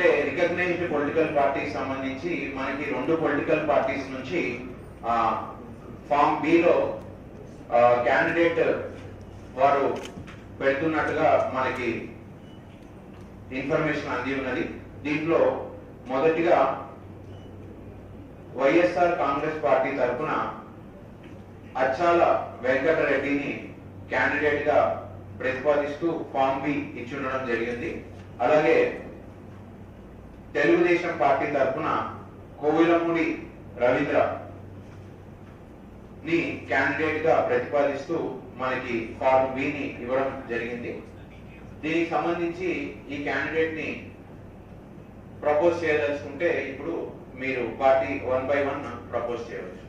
అంటే recognised political parties సంబంధించి మనకి 2 పొలిటికల్ పార్టీస్ నుంచి ఫామ్ బిలో క్యాండిడేట్ వారు పెడుతున్నట్టుగా మనకి ఇన్ఫర్మేషన్ అంది ఉన్నది. దీంట్లో మొదటిగా వైఎస్ఆర్ కాంగ్రెస్ పార్టీ తరఫున అచ్చాల వెంకటరెడ్డిని క్యాండిడేట్ గా ప్రతిపాదిస్తూ ఫామ్ బి ఇచ్చి ఉండడం జరిగింది. అలాగే తెలుగుదేశం పార్టీ తరఫున కోవిలమూడి రవీంద్ర ని క్యాండిడేట్ గా ప్రతిపాదిస్తూ మనకి ఫామ్ బిని ఇవ్వడం జరిగింది. దీనికి సంబంధించి ఈ క్యాండిడేట్ ని ప్రపోజ్ చేయదలుచుకుంటే ఇప్పుడు మీరు పార్టీ 1 by 1 ప్రపోజ్ చేయవచ్చు.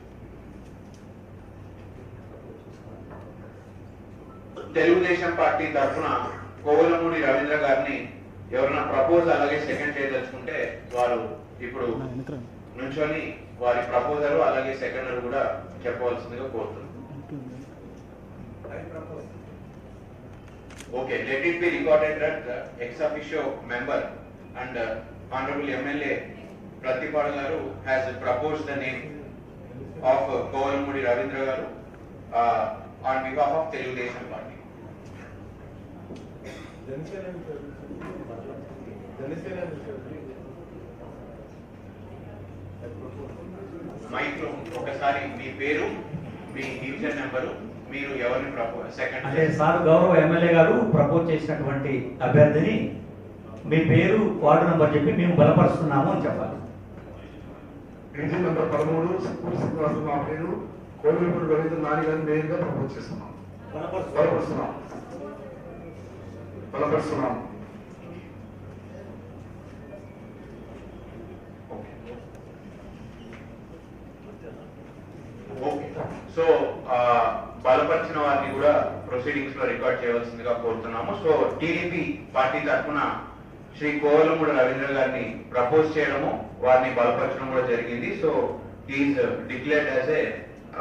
తెలుగుదేశం పార్టీ తరఫున కోవలమూడి రవీంద్ర గారిని ఎవరైనా ప్రపోజ్ అలాగే సెకండ్ చేయదలుచుకుంటే వారు ఇప్పుడు నుంచొని వారి ప్రపోజర్ అలాగే సెకండర్ కూడా చెప్పవలసిందిగా కోరుతున్నాను. Okay, let it be recorded that ex officio member and honorable MLA Pratipal garu has proposed the name of Kovalamudi Ravindra garu on behalf of Telugudesam Party. Mike లో ఒకసారి మీ పేరు, మీ డివిజన్ నెంబరు, మీరు ఎవరిని propose second అంటే sir గౌరవ MLA గారు ప్రపోజ్ చేసినటువంటి అభ్యర్థిని మీ పేరు, వార్డు నంబర్ చెప్పి మేము బలపరుస్తున్నాము అని చెప్పాలి. డివిజన్ నెంబర్ 13 శ్రీనివాస మా పేరు కోవిలమూడి రవీంద్ర నాని గారిని మేయర్గా ప్రపోజ్ చేస్తున్నాం. బలపరుస్తున్నాం. ఓకే, సో బలపరిచిన వారిని కూడా ప్రొసీడింగ్స్ లో రికార్డ్ చేయవలసిందిగా కోరుతున్నాము. సో టీడీపీ పార్టీ తరఫున శ్రీ కోవలమూడి రవీంద్ర గారిని ప్రపోజ్ చేయడము, వారిని బలపరచడం కూడా జరిగింది. So is declared as a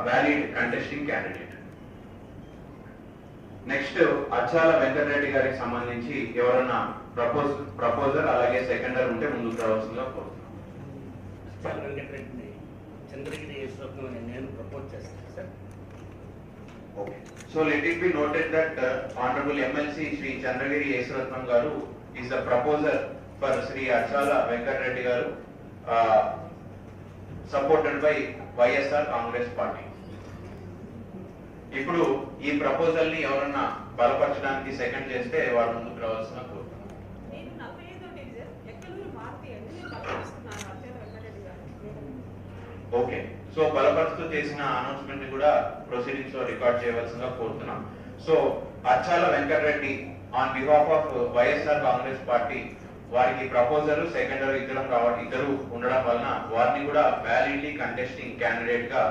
valid contesting candidate. Next Achchala Venkatareddy గారికి సంబంధించి ఎవరన్నా ప్రపోజర్ అలాగే సెకండర్ ఉంటే ముందుకు రావాల్సిందిగా కోరుతున్నాం. అచ్చాల వెంకటరెడ్డిని చంద్రగిరి యేసురత్నం నేను ప్రపోజ్ చేస్తాను sir. Okay, so let it be noted that honorable MLC Shri Chandragiri Yesuratnam గారు is the proposer for Sri Achala Venkatrareddy garu supported by YSR Congress Party. ఇప్పుడు ఈ ప్రపోజల్ ని ఎవరన్నా బలపరచడానికి సెకండ్ చేస్తే వారు ముందుకు రావాల్సిన కోరుతున్నాను. నేను 45వ డివిజన్ ఎక్కలూరు మారుతి అండి, నేను బలపరుస్తున్నాను అచ్చాల వెంకటరెడ్డి గారు. ఓకే, సో బలపరుస్తూ చేసిన అనౌన్స్మెంట్ ని కూడా ప్రొసీడింగ్స్ లో రికార్డ్ చేయవలసిందిగా కోరుతున్నాం. So Achchala Venkata Reddy on behalf of YSR Congress party వారికి ప్రపోజర్ సెకండరీ ఇద్దరు ఉండడం వలన వారిని కూడా వ్యాలిడ్లీ కంటెస్టింగ్ క్యాండిడేట్ గా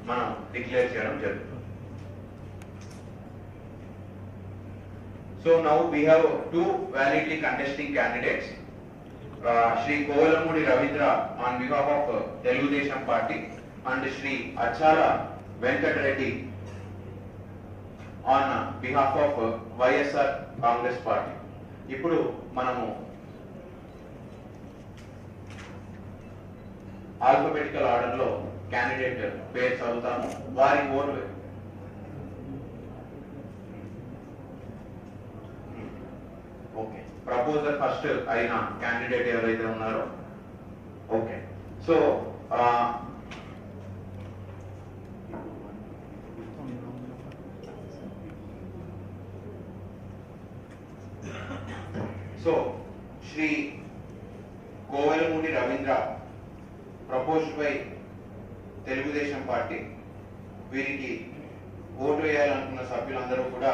మనం డిక్లేర్ చేయడం జరుగుతుంది. So now we have 2 validly contesting candidates, Shri Kovalamudi Ravindra on behalf of Telugudesam Party and Shri Achala Venkatrareddy on behalf of YSR Congress Party. ఇప్పుడు మనము ఆల్ఫాబెటికల్ ఆర్డర్ లో candidate పేరు చదువుతాము, వారి ఓటు. ఓకే, ప్రపోజర్ ఫస్ట్ అయిన candidate ఎవరైతే ఉన్నారో. Okay, so so Shri Kovelamudi Ravindra proposed by Telugu Desam party. వీరికి ఓటు వేయాలనుకున్న సభ్యులందరూ కూడా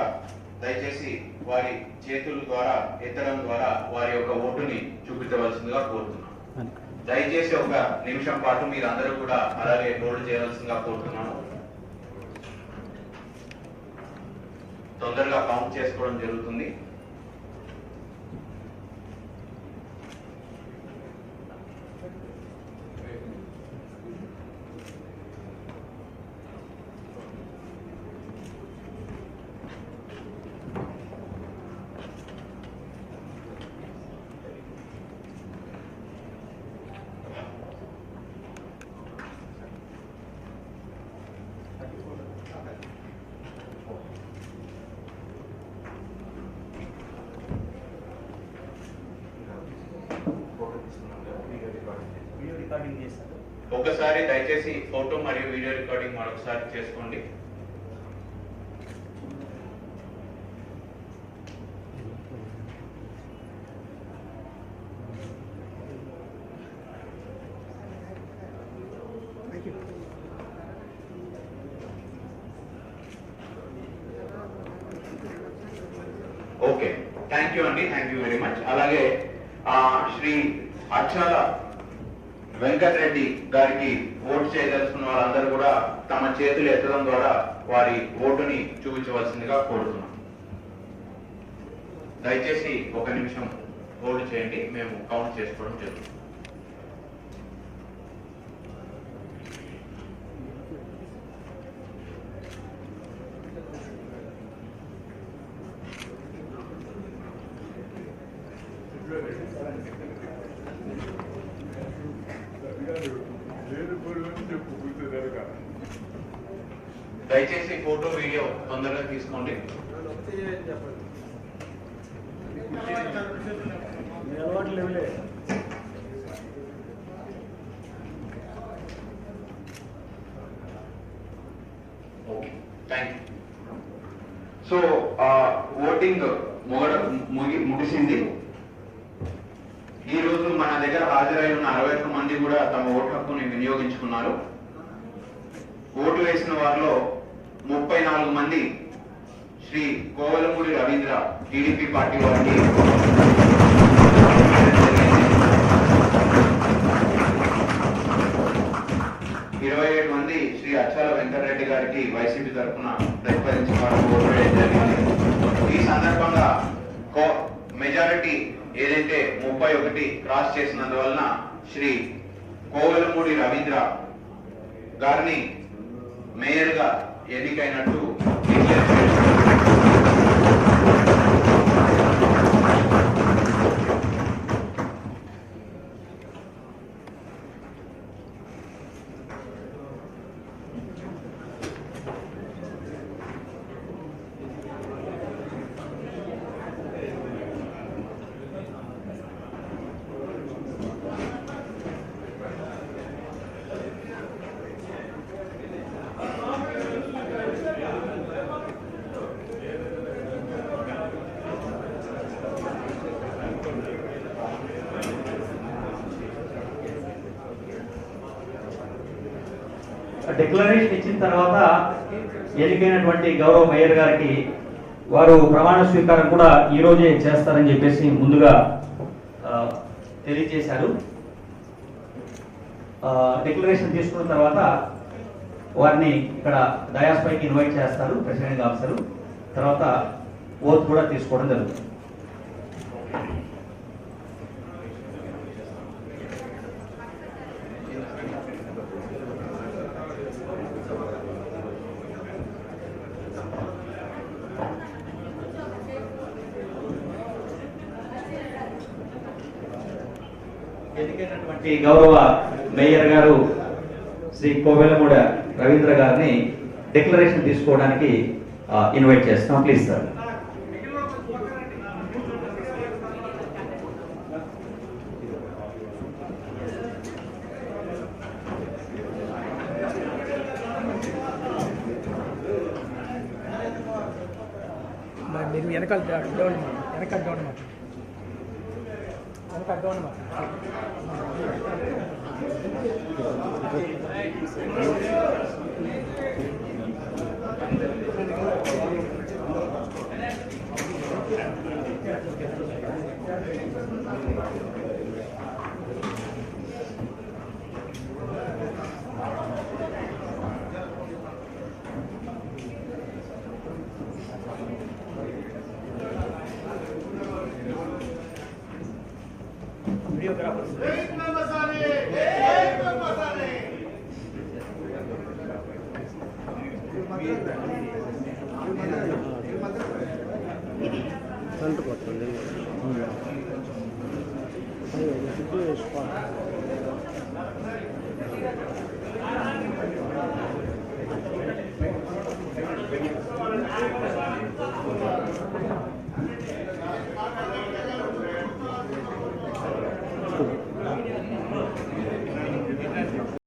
దయచేసి వారి చేతుల ద్వారా ఎత్తడం ద్వారా వారి యొక్క ఓటుని చూపించవలసిందిగా కోరుతున్నాను. దయచేసి ఒక నిమిషం పాటు మీరందరూ కూడా అలాగే హోల్డ్ చేయవలసిందిగా కోరుతున్నాను. తొందరగా కౌంట్ చేసుకోవడం జరుగుతుంది. రికార్డింగ్ చేశారు. ఒకసారి దయచేసి ఫోటో మరియు వీడియో రికార్డింగ్ మరొకసారి చేసుకోండి. ఓకే, థ్యాంక్ యూ అండి, థ్యాంక్ యూ వెరీ మచ్. అలాగే శ్రీ అచ్చాల వెంకటరెడ్డి గారికి ఓటు చేయదలుచుకున్న వాళ్ళందరూ కూడా తమ చేతులు ఎత్తడం ద్వారా వారి ఓటుని చూపించవలసిందిగా కోరుతున్నాం. దయచేసి 1 నిమిషం హోల్డ్ చేయండి, మేము కౌంట్ చేసుకోవడం జరుగుతుంది. దయచేసి ఫోటో వీడియో తొందరగా తీసుకోండి. Okay, thank you. So voting ముగిసింది. ఈ రోజు మన దగ్గర హాజరై ఉన్న 61 మంది కూడా తమ ఓటు హక్కుని వినియోగించుకున్నారు. ఓటు వేసిన వారిలో 34 మంది శ్రీ కోవలమూడి రవీంద్ర టీడీపీ పార్టీ వారికి, 27 మంది శ్రీ అచ్చాల వెంకటరెడ్డి గారికి వైసీపీ తరఫున ప్రతిపాదించిన వారికి ఓటు వేయడం జరిగింది. ఈ సందర్భంగా మెజారిటీ ఏదైతే 31 క్రాస్ చేసినందువలన శ్రీ కోవలమూడి రవీంద్ర గారిని మేయర్ గా ఎన్నికైనట్టు డిక్లేర్ చేశారు. డిక్లరేషన్ ఇచ్చిన తర్వాత ఎన్నికైనటువంటి గౌరవ మేయర్ గారికి వారు ప్రమాణ స్వీకారం కూడా ఈ రోజే చేస్తారని చెప్పేసి ముందుగా తెలియజేశారు. డిక్లరేషన్ తీసుకున్న తర్వాత వారిని ఇక్కడ డయాస్ పైకి ఇన్వైట్ చేస్తారు ప్రెసిడెంట్ ఆఫీసరు. తర్వాత ఓత్ కూడా తీసుకోవడం జరుగుతుంది. ఎన్నికైనటువంటి గౌరవ మేయర్ గారు శ్రీ కోవెలమూడి రవీంద్ర గారిని డిక్లరేషన్ తీసుకోవడానికి ఇన్వైట్ చేస్తాం. Please sir. మీరు వెనకాల డౌన్ వీడియోగ్రాఫర్స్ Thank you.